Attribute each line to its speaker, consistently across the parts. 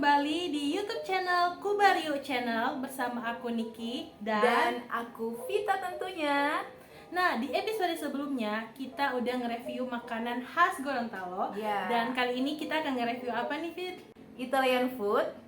Speaker 1: kembali di YouTube channel Kubario Channel bersama aku Niki
Speaker 2: dan aku Vita tentunya.
Speaker 1: Nah, di episode sebelumnya kita udah nge-review makanan khas Gorontalo. Dan kali ini kita akan nge-review apa nih, Fit?
Speaker 2: Italian food.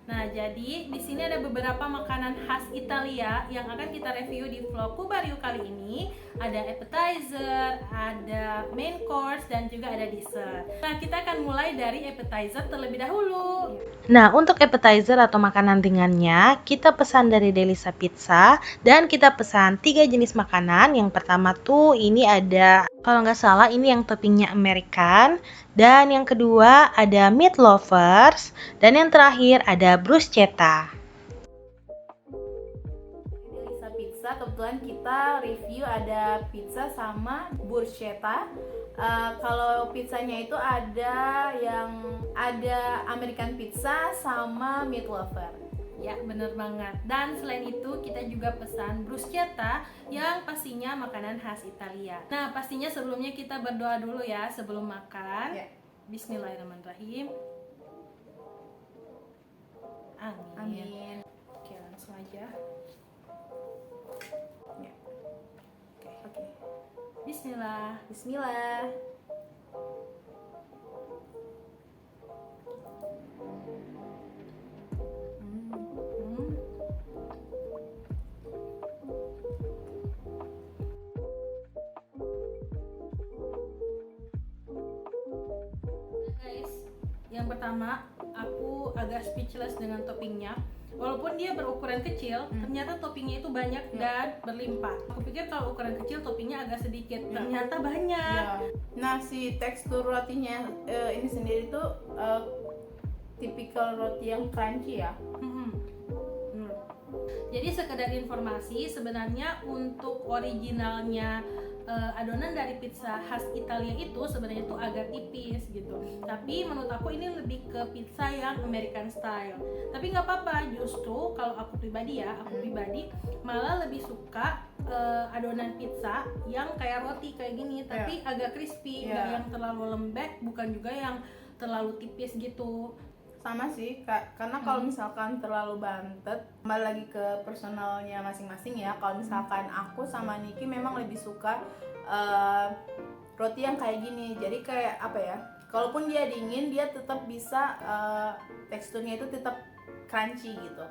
Speaker 1: Nah, jadi di sini ada beberapa makanan khas Italia yang akan kita review di vlog Kubario kali ini. Ada appetizer, ada main course, dan juga ada dessert. Nah, kita akan mulai dari appetizer terlebih dahulu.
Speaker 3: Nah, untuk appetizer atau makanan ringannya, kita pesan dari Delisa Pizza dan kita pesan 3 jenis makanan. Yang pertama tuh ini ada, kalau nggak salah ini yang toppingnya American, dan yang kedua ada meat lovers, dan yang terakhir ada bruschetta.
Speaker 2: Delisa Pizza, kebetulan kita review ada pizza sama bruschetta. Kalau pizzanya itu ada American pizza sama meat lover.
Speaker 1: Ya, bener banget. Dan selain itu kita juga pesan bruschetta yang pastinya makanan khas Italia. Nah, pastinya sebelumnya kita berdoa dulu ya sebelum makan.
Speaker 2: Ya.
Speaker 1: Bismillahirrahmanirrahim. Amin.
Speaker 2: Amin.
Speaker 1: Oke, langsung aja.
Speaker 2: Ya. Oke.
Speaker 1: Bismillah.
Speaker 2: Bismillah.
Speaker 1: Guys, yang pertama aku agak speechless dengan toppingnya. Walaupun dia berukuran kecil, ternyata toppingnya itu banyak dan berlimpah. Aku pikir kalau ukuran kecil toppingnya agak sedikit, ternyata banyak.
Speaker 2: Ya. Nah, si tekstur rotinya ini sendiri tuh tipikal roti yang crunchy ya.
Speaker 1: Jadi sekedar informasi, sebenarnya untuk originalnya adonan dari pizza khas Italia itu sebenarnya tuh agak tipis gitu. Tapi menurut aku ini lebih ke pizza yang American style. Tapi nggak apa-apa, justru kalau aku pribadi malah lebih suka adonan pizza yang kayak roti kayak gini, tapi agak crispy, nggak yang terlalu lembek, bukan juga yang terlalu tipis gitu.
Speaker 2: Sama sih, karena kalau misalkan terlalu bantet, kembali lagi ke personalnya masing-masing ya. Kalau misalkan aku sama Niki memang lebih suka roti yang kayak gini. Jadi kayak apa ya? Kalaupun dia dingin, dia tetap bisa teksturnya itu tetap crunchy gitu.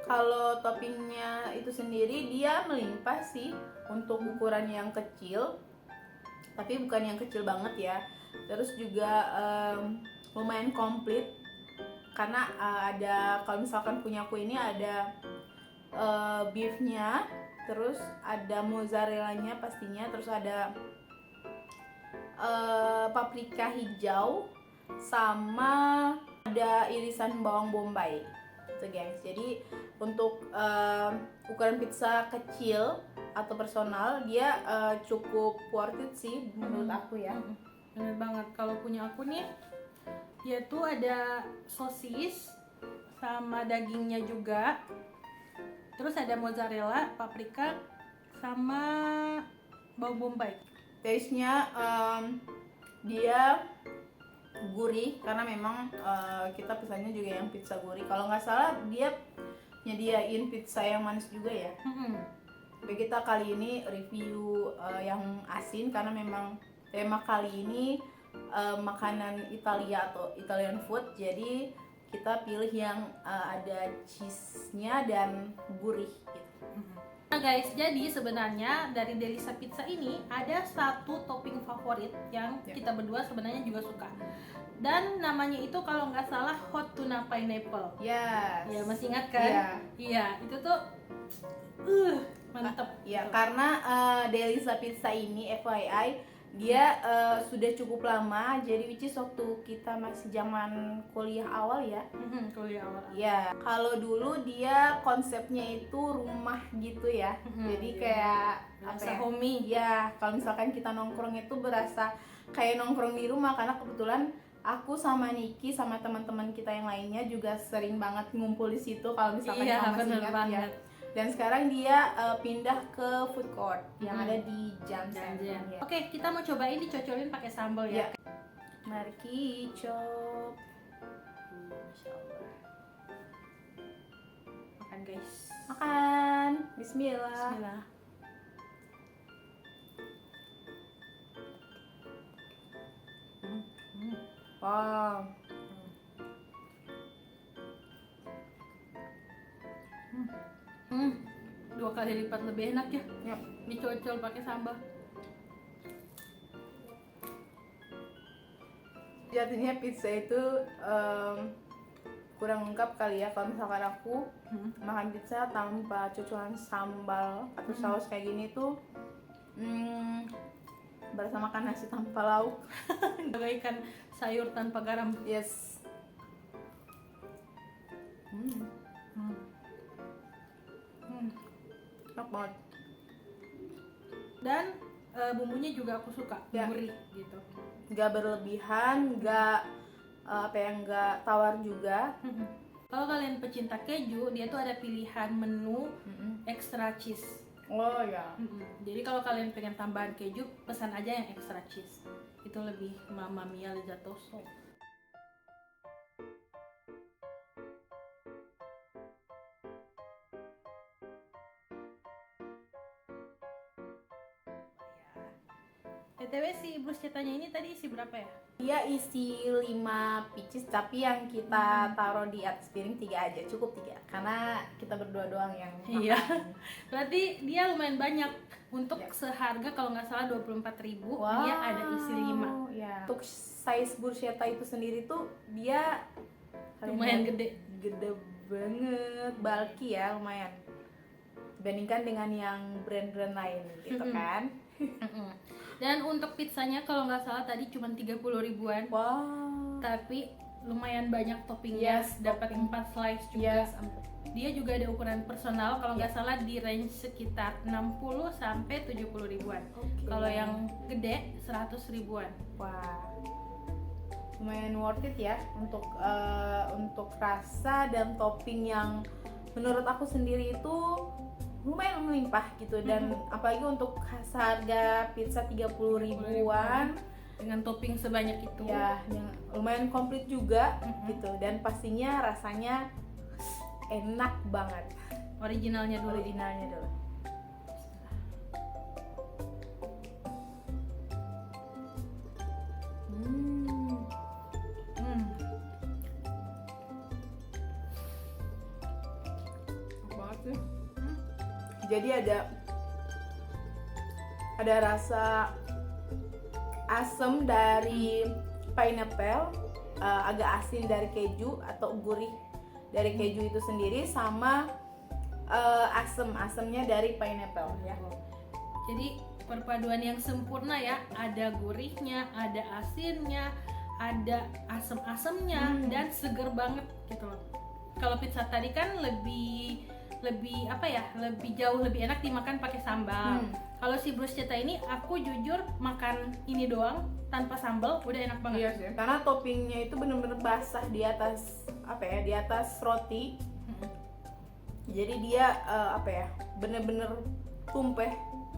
Speaker 2: Kalau toppingnya itu sendiri dia melimpah sih untuk ukuran yang kecil, tapi bukan yang kecil banget ya. Terus juga lumayan komplit. Karena ada, kalau misalkan punya aku ini ada beefnya, terus ada mozzarellanya pastinya, terus ada paprika hijau, sama ada irisan bawang bombay gitu guys. Jadi untuk ukuran pizza kecil atau personal dia cukup worth it sih menurut aku ya.
Speaker 1: Bener banget, kalau punya aku nih yaitu ada sosis sama dagingnya juga, terus ada mozzarella, paprika, sama bawang bombay.
Speaker 2: Taste-nya dia gurih karena memang kita pesannya juga yang pizza gurih. Kalau nggak salah dia nyediain pizza yang manis juga ya. Tapi kita kali ini review yang asin karena memang tema kali ini makanan Italia atau Italian food, jadi kita pilih yang ada cheese-nya dan gurih gitu.
Speaker 1: Nah guys, jadi sebenarnya dari Delisa Pizza ini ada satu topping favorit yang kita berdua sebenarnya juga suka, dan namanya itu kalau nggak salah hot tuna pineapple.
Speaker 2: Yes.
Speaker 1: Ya, masih ingat kan? Iya, itu tuh mantep.
Speaker 2: Ya, karena Delisa Pizza ini FYI dia sudah cukup lama, jadi which is waktu kita masih zaman kuliah awal ya.
Speaker 1: Kuliah awal.
Speaker 2: Ya, kalau dulu dia konsepnya itu rumah gitu ya. Jadi kayak
Speaker 1: berasa homey.
Speaker 2: Ya, kalau misalkan kita nongkrong itu berasa kayak nongkrong di rumah, karena kebetulan aku sama Niki sama teman-teman kita yang lainnya juga sering banget ngumpul di situ kalau misalkan kamu masih ingat ya. Dan sekarang dia pindah ke food court yang ada di Jansen. Ya.
Speaker 1: Oke, kita mau cobain dicocolin pakai sambal ya.
Speaker 2: Mari kicop.
Speaker 1: Masya Allah. Makan guys.
Speaker 2: Makan. Bismillah.
Speaker 1: Bismillah.
Speaker 2: Wow.
Speaker 1: Dua kali lipat lebih enak ya.
Speaker 2: Yap.
Speaker 1: Ini cocol pakai sambal.
Speaker 2: Jadinya pizza itu kurang lengkap kali ya kalau misalkan aku makan pizza tanpa cocolan sambal atau saus kayak gini tuh berasa makan nasi tanpa lauk.
Speaker 1: Bagaikan sayur tanpa garam.
Speaker 2: Yes. Enak banget.
Speaker 1: Dan bumbunya juga aku suka,
Speaker 2: Ya.
Speaker 1: gurih gitu.
Speaker 2: Nggak berlebihan, nggak nggak tawar juga.
Speaker 1: Kalau kalian pecinta keju, dia tuh ada pilihan menu extra cheese.
Speaker 2: Oh ya.
Speaker 1: Jadi kalau kalian pengen tambahan keju, pesan aja yang extra cheese. Itu lebih Mamma Mia Lezatoso. BTW si bruschetta-nya ini tadi isi berapa ya?
Speaker 2: Dia isi 5 pieces, tapi yang kita taruh di atas piring 3 aja, cukup 3 karena kita berdua doang yang
Speaker 1: Iya.
Speaker 2: makan.
Speaker 1: Berarti dia lumayan banyak. Untuk
Speaker 2: Ya.
Speaker 1: seharga kalau nggak salah 24.000,
Speaker 2: Wow.
Speaker 1: dia ada isi 5.
Speaker 2: Ya. Untuk size bruschetta itu sendiri tuh dia
Speaker 1: Lumayan
Speaker 2: kalian
Speaker 1: gede.
Speaker 2: gede banget, bulky ya lumayan. Dibandingkan dengan yang brand-brand lain gitu kan.
Speaker 1: Dan untuk pizzanya kalau nggak salah tadi cuma 30 ribuan.
Speaker 2: Wow.
Speaker 1: Tapi lumayan banyak toppingnya.
Speaker 2: Yes,
Speaker 1: Dapat
Speaker 2: topping.
Speaker 1: 4 slice juga.
Speaker 2: Yes.
Speaker 1: Dia juga ada ukuran personal kalau nggak salah di range sekitar 60 sampai 70 ribuan.
Speaker 2: Oke.
Speaker 1: Kalau yang gede 100 ribuan.
Speaker 2: Wah, lumayan worth it ya untuk rasa dan topping yang menurut aku sendiri itu lumayan melimpah gitu, dan apalagi untuk harga pizza 30 ribuan
Speaker 1: Dengan topping sebanyak itu.
Speaker 2: ya yang lumayan komplit juga gitu, dan pastinya rasanya enak banget.
Speaker 1: Originalnya dulu.
Speaker 2: Originalnya dulu. Enak banget sih. Jadi ada rasa asam dari pineapple, agak asin dari keju atau gurih dari keju itu sendiri, sama asamnya dari pineapple ya.
Speaker 1: Jadi perpaduan yang sempurna ya. Ada gurihnya, ada asinnya, ada asam-asamnya, dan seger banget gitu loh. Kalau pizza tadi kan lebih apa ya, lebih jauh lebih enak dimakan pakai sambal. Kalau si bruschetta ini aku jujur makan ini doang tanpa sambal udah enak banget.
Speaker 2: Iya sih. Karena toppingnya itu bener-bener basah di atas di atas roti. Jadi dia bener-bener tumpeh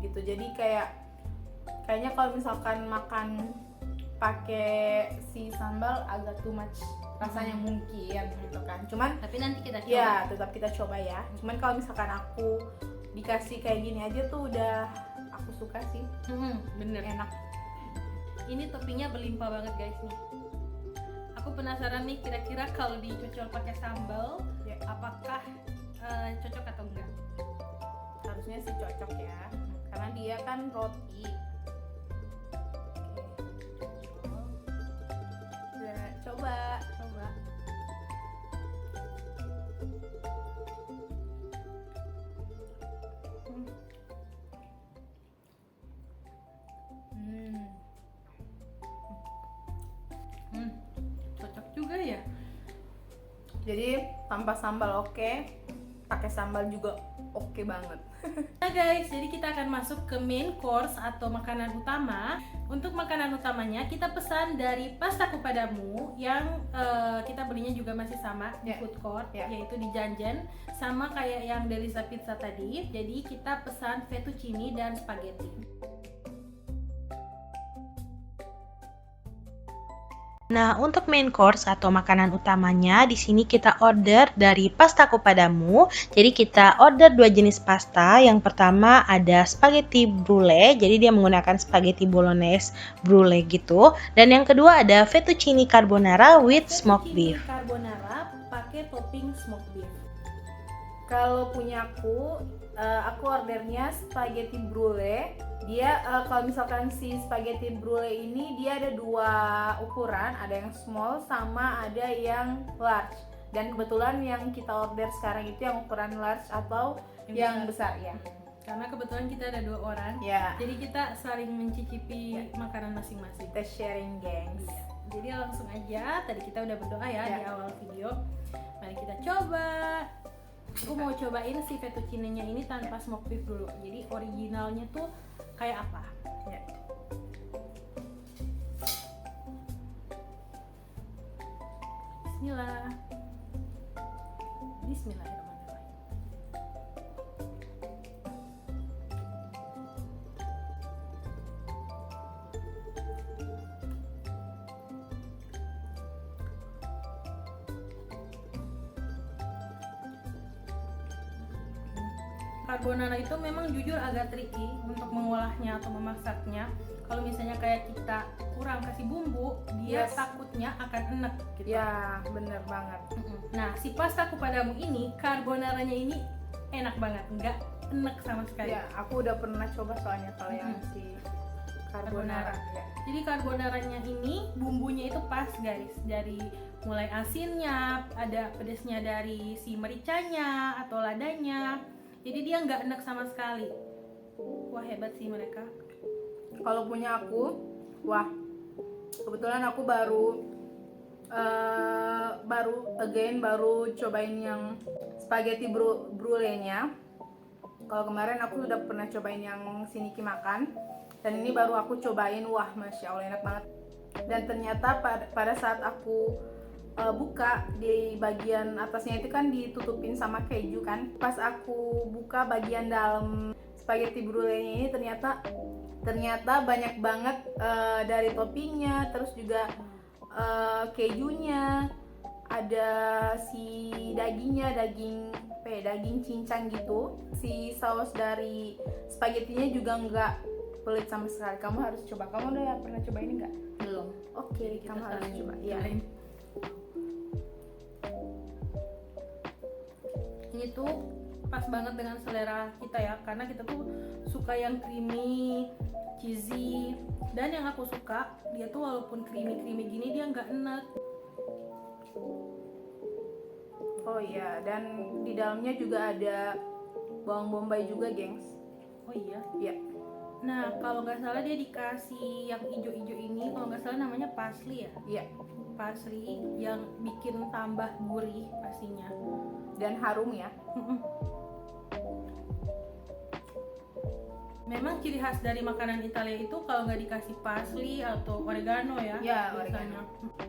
Speaker 2: gitu. Jadi kayaknya kalau misalkan makan pakai si sambal agak too much rasanya mungkin gitu kan. Cuman
Speaker 1: Tapi nanti kita coba.
Speaker 2: ya tetap kita coba ya. Cuman kalau misalkan aku dikasih kayak gini aja tuh udah aku suka sih.
Speaker 1: Bener.
Speaker 2: Enak.
Speaker 1: Ini toppingnya berlimpah banget guys nih. Aku penasaran nih kira-kira kalau dicocol pakai sambal,
Speaker 2: Ya.
Speaker 1: apakah cocok atau enggak?
Speaker 2: Harusnya sih cocok ya. Karena dia kan roti. Udah, coba.
Speaker 1: Cocok juga ya.
Speaker 2: Jadi tanpa sambal oke, pakai sambal juga oke banget.
Speaker 1: Nah guys, jadi kita akan masuk ke main course atau makanan utama. Untuk makanan utamanya kita pesan dari Pastaku Padamu yang kita belinya juga masih sama di
Speaker 2: Ya.
Speaker 1: food court,
Speaker 2: Ya.
Speaker 1: yaitu di Janjen, sama kayak yang Delisa Pizza tadi. Jadi kita pesan fettuccine dan spaghetti.
Speaker 3: Nah, untuk main course atau makanan utamanya, di sini kita order dari pasta padamu. Jadi kita order 2 jenis pasta. Yang pertama ada spaghetti brulee, jadi dia menggunakan spaghetti bolognese brulee gitu. Dan yang kedua ada fettuccine carbonara with smoked beef.
Speaker 1: Carbonara pakai topping smoked beef.
Speaker 2: Kalau punya aku ordernya spaghetti brulee. Dia kalau misalkan si spaghetti brulee ini dia ada 2 ukuran, ada yang small sama ada yang large. Dan kebetulan yang kita order sekarang itu yang ukuran large atau yang besar ya.
Speaker 1: Karena kebetulan kita ada 2 orang.
Speaker 2: Ya.
Speaker 1: Jadi kita saling mencicipi makanan masing-masing.
Speaker 2: Kita sharing, gengs.
Speaker 1: Jadi langsung aja, tadi kita udah berdoa ya di awal video. Mari kita coba. Aku mau cobain si fettuccine-nya ini tanpa smoked beef dulu. Jadi originalnya tuh kayak apa?
Speaker 2: Ya.
Speaker 1: Bismillah. Bismillahirrahmanirrahim. Carbonara itu memang jujur agak tricky untuk mengolahnya atau memasaknya. Kalau misalnya kayak kita kurang kasih bumbu, dia takutnya akan enek gitu.
Speaker 2: Ya, bener banget.
Speaker 1: Nah, si pasta padamu ini, carbonaranya ini enak banget, nggak enek sama sekali.
Speaker 2: Ya, aku udah pernah coba soalnya kalau yang si carbonara. Ya.
Speaker 1: Jadi carbonaranya ini bumbunya itu pas guys, dari mulai asinnya, ada pedesnya dari si mericanya atau ladanya. Jadi dia nggak enek sama sekali. Wah, hebat sih mereka.
Speaker 2: Kalau punya aku, wah, kebetulan aku baru cobain yang spaghetti brulee-nya. Kalau kemarin aku udah pernah cobain yang si Niki makan, dan ini baru aku cobain. Wah, masya Allah enak banget. Dan ternyata pada saat aku buka di bagian atasnya itu kan ditutupin sama keju kan. Pas aku buka bagian dalam spaghetti brulee-nya ini ternyata banyak banget dari toppingnya, terus juga kejunya, ada si dagingnya, daging cincang gitu. Si saus dari spagettinya juga nggak pelit sama sekali. Kamu harus coba. Kamu udah pernah coba ini nggak?
Speaker 1: Belum.
Speaker 2: Oke, kamu harus coba. Iya.
Speaker 1: Ini tuh pas banget dengan selera kita ya, karena kita tuh suka yang creamy, cheesy, dan yang aku suka dia tuh walaupun creamy gini dia nggak enak.
Speaker 2: Oh iya, dan di dalamnya juga ada bawang bombay juga, gengs.
Speaker 1: Oh iya.
Speaker 2: Iya.
Speaker 1: Nah, kalau nggak salah dia dikasih yang ijo-ijo ini, kalau nggak salah namanya parsley ya.
Speaker 2: Iya.
Speaker 1: Parsley yang bikin tambah gurih pastinya.
Speaker 2: Dan harum ya.
Speaker 1: Memang ciri khas dari makanan Italia itu kalau nggak dikasih parsley atau oregano ya.
Speaker 2: Ya,
Speaker 1: biasanya.
Speaker 2: oregano.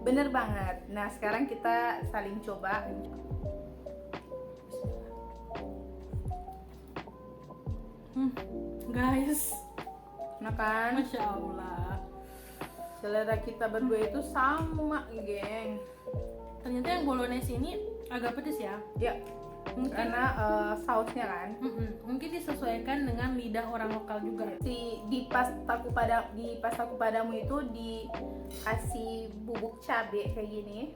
Speaker 2: Bener banget. Nah, sekarang kita saling coba.
Speaker 1: Guys,
Speaker 2: Nah kan,
Speaker 1: Masya Allah.
Speaker 2: selera kita berdua itu sama, geng.
Speaker 1: Ternyata yang bolognese ini agak pedes ya.
Speaker 2: Ya,
Speaker 1: Mungkin
Speaker 2: karena sausnya kan.
Speaker 1: mungkin disesuaikan dengan lidah orang lokal juga.
Speaker 2: Di pastaku padamu itu dikasih bubuk cabe kayak gini.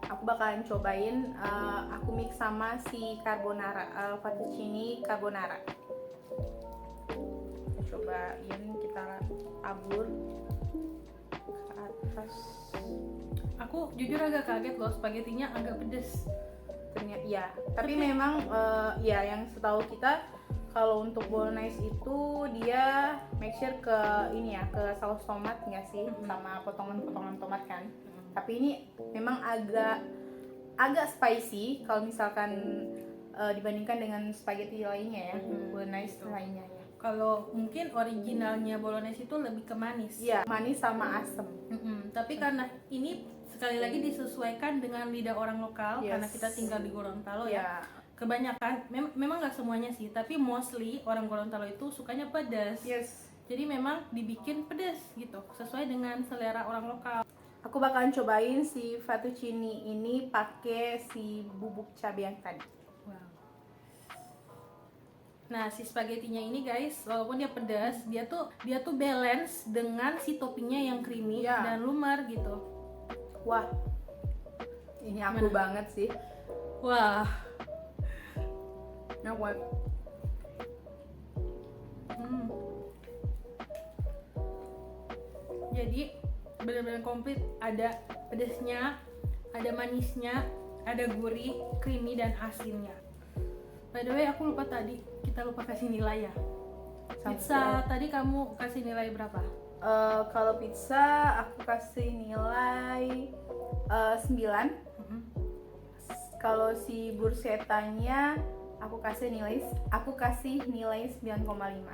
Speaker 2: Aku bakalan cobain, aku mix sama si carbonara, fettuccine carbonara. Kita cobain, kita tabur ke atas.
Speaker 1: Aku jujur agak kaget loh, spagettinya agak pedes.
Speaker 2: Ternyata ya, tapi memang ya yang setahu kita kalau untuk bolognese itu dia make sure ke ini ya, ke saus tomat nggak sih, sama potongan-potongan tomat kan. Tapi ini memang agak spicy kalau misalkan dibandingkan dengan spaghetti lainnya ya, bolognese lainnya ya.
Speaker 1: Kalau mungkin originalnya bolognese itu lebih ke manis.
Speaker 2: Iya, manis sama asam.
Speaker 1: Tapi karena ini sekali lagi disesuaikan dengan lidah orang lokal,
Speaker 2: Yes.
Speaker 1: karena kita tinggal di Gorontalo ya.
Speaker 2: Ya,
Speaker 1: Kebanyakan, memang nggak semuanya sih, tapi mostly orang Gorontalo itu sukanya pedas.
Speaker 2: yes.
Speaker 1: Jadi memang dibikin pedas gitu, sesuai dengan selera orang lokal.
Speaker 2: Aku bakalan cobain si fettuccine ini pakai si bubuk cabai yang tadi.
Speaker 1: Wow. Nah, si spagettinya ini guys, walaupun dia pedas, dia tuh balance dengan si toppingnya yang creamy
Speaker 2: Iya.
Speaker 1: dan lumer gitu.
Speaker 2: Wah, ini aku banget sih.
Speaker 1: Wah.
Speaker 2: Nah, what?
Speaker 1: Jadi benar-benar komplit, ada pedasnya, ada manisnya, ada gurih, creamy dan asinnya. By the way, aku lupa tadi, kita lupa kasih nilai ya. Pizza tadi kamu kasih nilai berapa?
Speaker 2: Kalau pizza aku kasih nilai 9. Kalau si bruschettanya aku kasih nilai 9,5.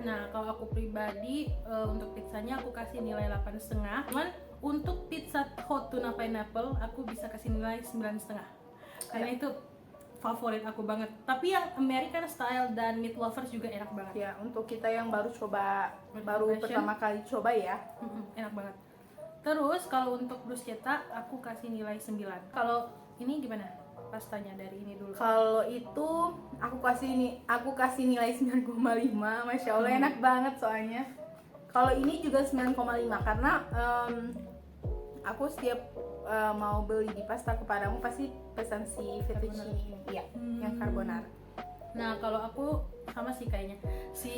Speaker 1: Nah, kalau aku pribadi untuk pizzanya aku kasih nilai 8,5. Cuman untuk pizza hot tuna pineapple aku bisa kasih nilai 9,5. Karena itu favorit aku banget. Tapi yang American style dan meat lovers juga enak banget.
Speaker 2: Ya, untuk kita yang baru
Speaker 1: Version.
Speaker 2: pertama kali coba ya.
Speaker 1: Enak banget. Terus kalau untuk bruschetta aku kasih nilai 9. Kalau ini gimana? Pastanya dari ini dulu.
Speaker 2: Kalau itu aku kasih nilai 9,5. Masya Allah enak banget soalnya. Kalau ini juga 9,5 karena aku setiap mau beli di pasta kepadamu pasti pesan si fettuccine ini, ya, yang carbonara.
Speaker 1: Nah, kalau aku sama sih kayaknya. Si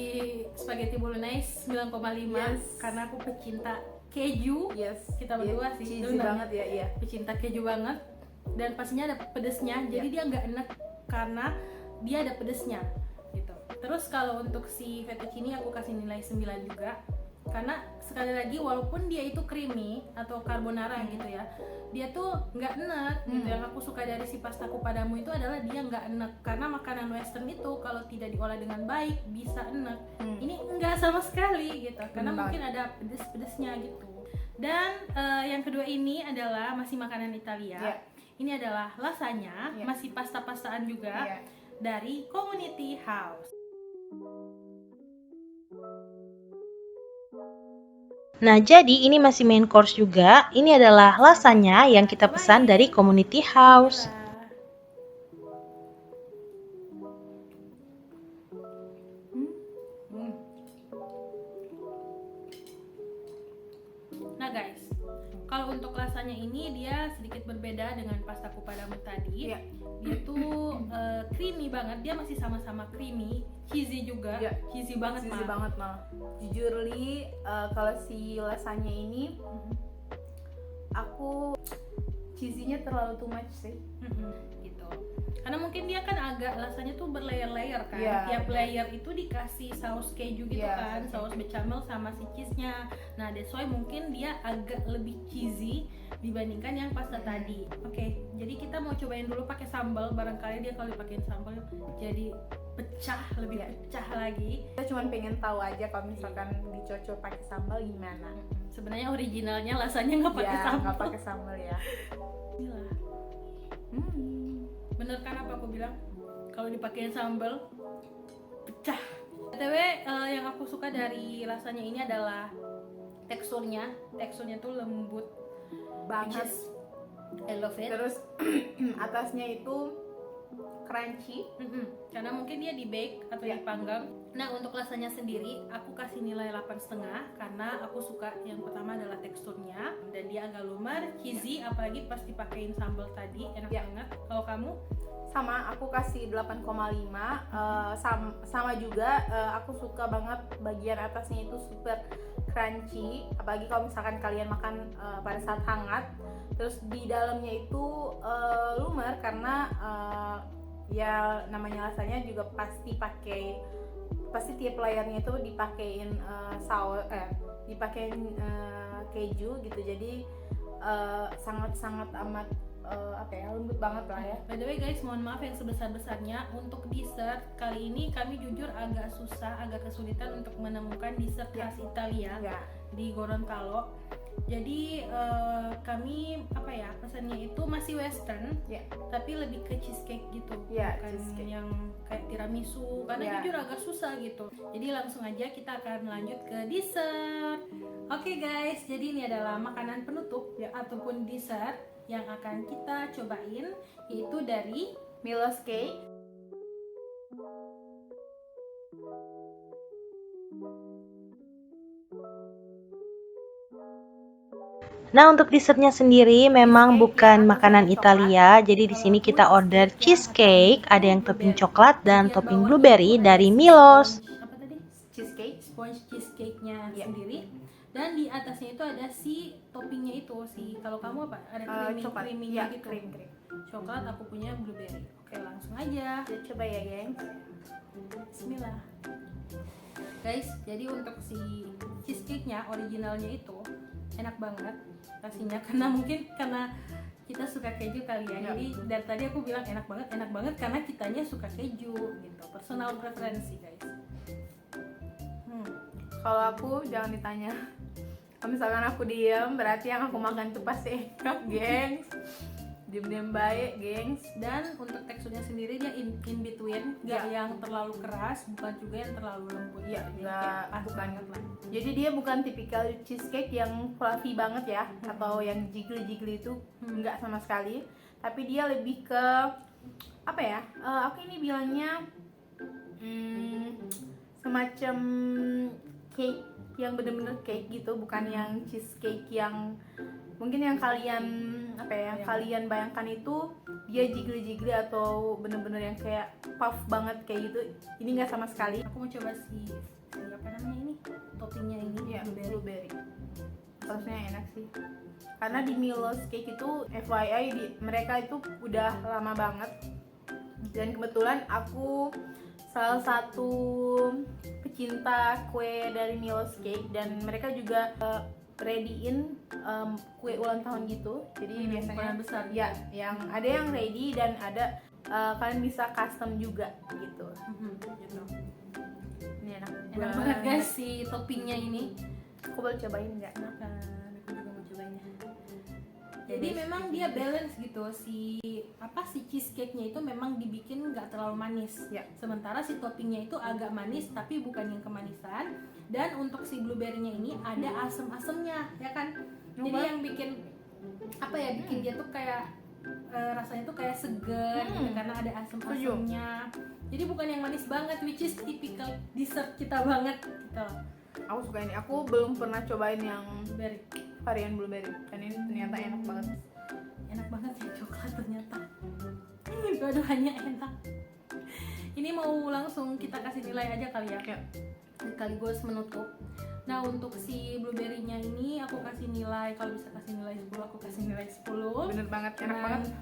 Speaker 1: spaghetti bolognese 9,5
Speaker 2: Yes.
Speaker 1: karena aku pecinta keju.
Speaker 2: Yes,
Speaker 1: Kita berdua sih,
Speaker 2: cheesy
Speaker 1: sebenarnya.
Speaker 2: banget ya, iya.
Speaker 1: Pecinta keju banget, dan pastinya ada pedesnya, jadi dia nggak enak karena dia ada pedesnya gitu. Terus kalau untuk si fettuccine aku kasih nilai 9 juga, karena sekali lagi walaupun dia itu creamy atau carbonara gitu ya, dia tuh nggak enak gitu. Yang aku suka dari si pastaku padamu itu adalah dia nggak enak, karena makanan western itu kalau tidak diolah dengan baik bisa enak. Ini nggak sama sekali gitu, karena mungkin ada pedes-pedesnya gitu. Dan yang kedua ini adalah masih makanan Italia.
Speaker 2: Yeah.
Speaker 1: Ini adalah lasagna,
Speaker 2: Yeah.
Speaker 1: masih pasta-pastaan juga
Speaker 2: Yeah.
Speaker 1: dari Community House.
Speaker 3: Nah, jadi ini masih main course juga. Ini adalah lasagna yang kita pesan dari Community House.
Speaker 1: Nah guys, kalau untuk lasagna ini dia sedikit berbeda dengan pastaku padamu tadi.
Speaker 2: Iya.
Speaker 1: Dia tuh creamy banget, dia masih sama-sama creamy, cheesy juga,
Speaker 2: Iya.
Speaker 1: cheesy banget
Speaker 2: Cheesy
Speaker 1: malah.
Speaker 2: banget malah. Jujur Li, kalau si lasagna ini aku cheesy-nya terlalu too much sih.
Speaker 1: Gitu. Karena mungkin dia kan agak lasagna tuh berlayer-layer kan.
Speaker 2: Iya.
Speaker 1: Tiap layer itu dikasih saus keju gitu
Speaker 2: Iya,
Speaker 1: kan, saus bechamel sama si cheese-nya. Nah, that's why mungkin dia agak lebih cheesy dibandingkan yang pasta tadi. Oke, jadi kita mau cobain dulu pakai sambal. Barangkali dia kalau dipakein sambal jadi pecah, lebih
Speaker 2: Iya.
Speaker 1: pecah lagi.
Speaker 2: Kita cuma pengen tahu aja kalau misalkan dicocok pakai sambal gimana.
Speaker 1: Sebenarnya originalnya lasagna nggak pakai
Speaker 2: Ya,
Speaker 1: sambal.
Speaker 2: nggak pakai sambal ya.
Speaker 1: Inilah. Bener kan apa aku bilang? Kalau dipakein sambal pecah. BTW yang aku suka dari lasagna ini adalah teksturnya. Teksturnya tuh lembut
Speaker 2: Banget.
Speaker 1: which is I love it.
Speaker 2: Terus atasnya itu crunchy.
Speaker 1: Karena mungkin dia di bake atau
Speaker 2: Ya.
Speaker 1: dipanggang. Nah, untuk lasagna sendiri aku kasih nilai 8,5 karena aku suka yang pertama adalah teksturnya dan dia agak lumer, cheesy, apalagi pas dipakein sambal tadi enak
Speaker 2: Ya.
Speaker 1: banget. Kalau kamu?
Speaker 2: Sama, aku kasih 8,5. Sama juga, aku suka banget bagian atasnya itu super crunchy, apalagi kalau misalkan kalian makan pada saat hangat. Terus di dalamnya itu lumer karena ya namanya lasagna juga pasti tiap layarnya itu dipakein keju gitu. Jadi sangat-sangat amat lembut banget lah ya.
Speaker 1: By the way guys, mohon maaf yang sebesar-besarnya untuk dessert kali ini kami jujur agak susah, agak kesulitan untuk menemukan dessert khas Italia
Speaker 2: Ya.
Speaker 1: di Gorontalo. Jadi kami pesannya itu masih western,
Speaker 2: Ya.
Speaker 1: tapi lebih ke cheesecake gitu,
Speaker 2: Ya,
Speaker 1: bukan
Speaker 2: cheesecake.
Speaker 1: yang kayak tiramisu karena
Speaker 2: Ya.
Speaker 1: jujur agak susah gitu. Jadi langsung aja kita akan lanjut ke dessert. Oke guys, jadi ini adalah makanan penutup ataupun dessert yang akan kita cobain, yaitu dari
Speaker 2: Milo's Cake.
Speaker 3: Nah, untuk dessertnya sendiri memang
Speaker 2: Cheesecake
Speaker 3: bukan
Speaker 2: yang
Speaker 3: makanan
Speaker 2: atasnya
Speaker 3: Italia, jadi di sini kita order cheesecake, ada yang topping coklat dan topping blueberry dari Milos.
Speaker 1: Apa tadi?
Speaker 2: Cheesecake.
Speaker 1: Sponge cheesecake-nya
Speaker 2: Ya.
Speaker 1: sendiri, dan di atasnya itu ada si toppingnya itu, kalau kamu apa? Ada
Speaker 2: Coklat.
Speaker 1: creamy-nya
Speaker 2: Ya,
Speaker 1: gitu.
Speaker 2: krim.
Speaker 1: Coklat, aku punya blueberry. Oke, langsung aja.
Speaker 2: Kita coba ya, geng.
Speaker 1: Bismillah. Guys, jadi untuk si cheesecake-nya originalnya itu enak banget pastinya, karena kita suka keju kali ya.
Speaker 2: Ya.
Speaker 1: Jadi dari tadi aku bilang enak banget karena kitanya suka keju gitu. Personal preferensi, guys.
Speaker 2: Kalau aku jangan ditanya. Kalau misalkan aku diam, berarti yang aku makan itu pasti enak, gengs. Diam-diam baik, gengs.
Speaker 1: Dan untuk teksturnya sendiri dia in between, nggak yang terlalu keras, bukan juga yang terlalu lembut.
Speaker 2: Iya,
Speaker 1: Jadi
Speaker 2: nggak,
Speaker 1: kayak pas
Speaker 2: bukan.
Speaker 1: banget lah.
Speaker 2: Jadi dia bukan tipikal cheesecake yang fluffy banget ya, atau yang jiggly itu enggak sama sekali. Tapi dia lebih ke apa ya? Aku ini bilangnya semacam cake yang bener-bener cake gitu, bukan yang cheesecake yang mungkin yang kalian kalian bayangkan itu dia jiggly atau bener-bener yang kayak puff banget kayak gitu. Ini enggak sama sekali.
Speaker 1: Aku mau coba si apa namanya ini, toppingnya ini,
Speaker 2: Ya,
Speaker 1: blueberry.
Speaker 2: harusnya enak sih, karena di Milo's Cake itu FYI mereka itu udah lama banget, dan kebetulan aku salah satu pecinta kue dari Milo's Cake, dan mereka juga ready-in kue ulang tahun gitu. Jadi biasanya
Speaker 1: ukuran besar
Speaker 2: ya, yang ada yang ready dan ada kalian bisa custom juga gitu.
Speaker 1: Gitu.
Speaker 2: Ini enak
Speaker 1: Banget guys si toppingnya ini.
Speaker 2: Aku boleh cobain nggak?
Speaker 1: Kenapa? Aku juga mau cobainnya. Jadi memang dia balance gitu, si cheesecake-nya itu memang dibikin nggak terlalu manis.
Speaker 2: Ya.
Speaker 1: Sementara si toppingnya itu agak manis tapi bukan yang kemanisan. Dan untuk si blueberry-nya ini ada asam-asamnya, ya kan? Jadi yang bikin bikin dia tuh kayak rasanya tuh kayak seger gitu, karena ada asam-asamnya. Jadi bukan yang manis banget, which is typical dessert kita banget gitu.
Speaker 2: Aku suka ini. Aku belum pernah cobain yang
Speaker 1: Blueberry.
Speaker 2: varian blueberry, dan ini ternyata enak banget.
Speaker 1: Enak banget ya, coklat ternyata. Dua-duanya enak. Ini mau langsung kita kasih nilai aja kali ya, sekaligus menutup. Nah, untuk si blueberry-nya ini aku kasih nilai, kalau bisa kasih nilai 10, aku kasih nilai 10.
Speaker 2: Bener banget, enak
Speaker 1: Dengan,
Speaker 2: banget.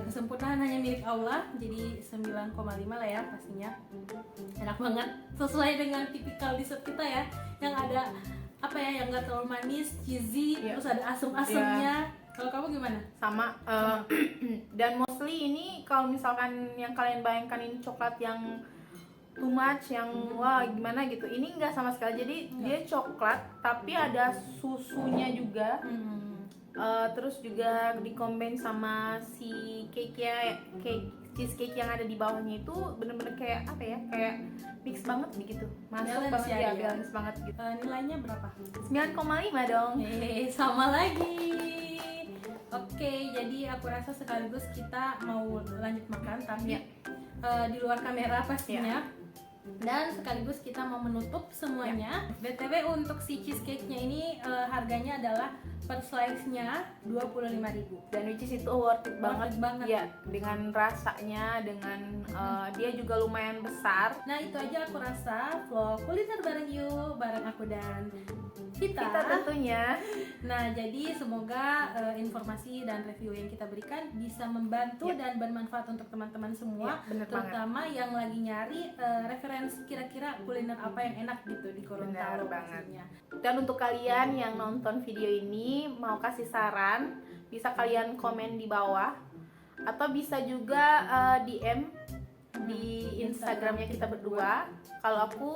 Speaker 1: kesempurnaan hanya milik Allah, jadi 9,5 lah ya pastinya. Enak banget, sesuai dengan tipikal dessert kita ya, yang ada yang nggak terlalu manis, cheesy, terus ada asam-asamnya. Kalau kamu gimana?
Speaker 2: Sama. Dan mostly ini kalau misalkan yang kalian bayangkan ini coklat yang too much, yang wah gimana gitu, ini enggak sama sekali. Jadi dia coklat tapi ada susunya juga. Terus juga dikombin sama si cake cheesecake yang ada di bawahnya itu bener-bener kayak kayak mix banget gitu, masuk
Speaker 1: Balance
Speaker 2: banget
Speaker 1: ya
Speaker 2: ya,
Speaker 1: dia.
Speaker 2: balance banget gitu.
Speaker 1: Nilainya berapa?
Speaker 2: 9,5 dong.
Speaker 1: Sama lagi. Oke, jadi aku rasa sekaligus kita mau lanjut makan, tapi di luar kamera pastinya. Dan sekaligus kita mau menutup semuanya. BTW untuk si cheesecake-nya ini harganya adalah per slice-nya 25.000.
Speaker 2: Dan which is itu worth it banget.
Speaker 1: banget.
Speaker 2: Ya, dengan rasanya, dengan dia juga lumayan besar.
Speaker 1: Nah, itu aja aku rasa vlog kuliner bareng you, bareng aku dan
Speaker 2: Kita tentunya.
Speaker 1: Nah, jadi semoga informasi dan review yang kita berikan bisa membantu dan bermanfaat untuk teman-teman semua,
Speaker 2: bener
Speaker 1: terutama yang lagi nyari referensi kira-kira kuliner apa yang enak gitu di Gorontalo pastinya.
Speaker 2: Dan untuk kalian yang nonton video ini mau kasih saran, bisa kalian komen di bawah atau bisa juga DM di Instagramnya kita berdua. Kalau aku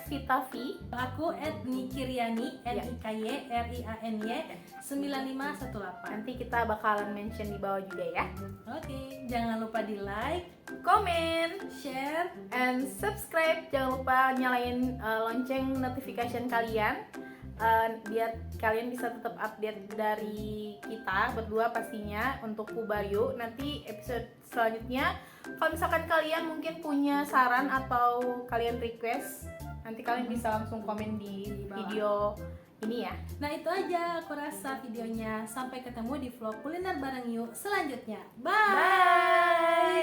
Speaker 2: @vitavi.
Speaker 1: Aku @nikiriani NIKYRIANY 9518.
Speaker 2: Nanti kita bakalan mention di bawah juga ya.
Speaker 1: Oke, jangan lupa di like,
Speaker 2: Komen,
Speaker 1: share,
Speaker 2: and subscribe. Jangan lupa nyalain lonceng notification kalian, biar kalian bisa tetap update dari kita berdua pastinya untuk Kubayu. Nanti episode selanjutnya, kalau misalkan kalian mungkin punya saran atau kalian request, nanti kalian bisa langsung komen di
Speaker 1: bawah.
Speaker 2: video ini ya.
Speaker 1: Nah itu aja aku rasa videonya. Sampai ketemu di vlog kuliner bareng yuk selanjutnya. Bye.
Speaker 2: Bye.